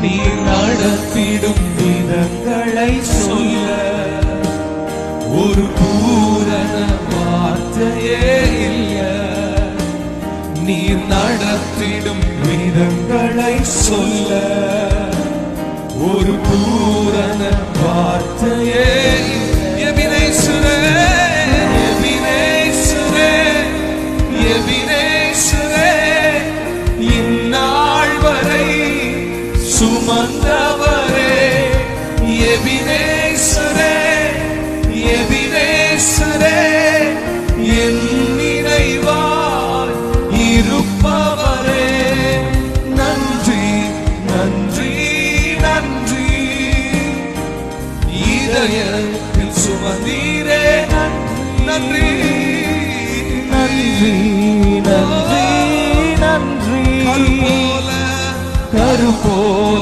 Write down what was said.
நீ நடத்திடும் விதங்களை சொல்ல ஒரு பூரண வார்த்தையே இல்ல. நீர் நடத்திடும் விதங்களை சொல்ல ஒரு பூரண வார்த்தையே. எபினேசரே, எபினேசரே, எபினேசரே, இந்நாள் வரை சுமந்தவரே. எபினேசரே, எபினேசரே, என் நினைவாய் இருப்பவரே. நன்றி, நன்றி, நன்றி. இதயத்தில் சுமந்தீரே. நன்றி, நன்றி, நன்றி, நன்றி. கரு போல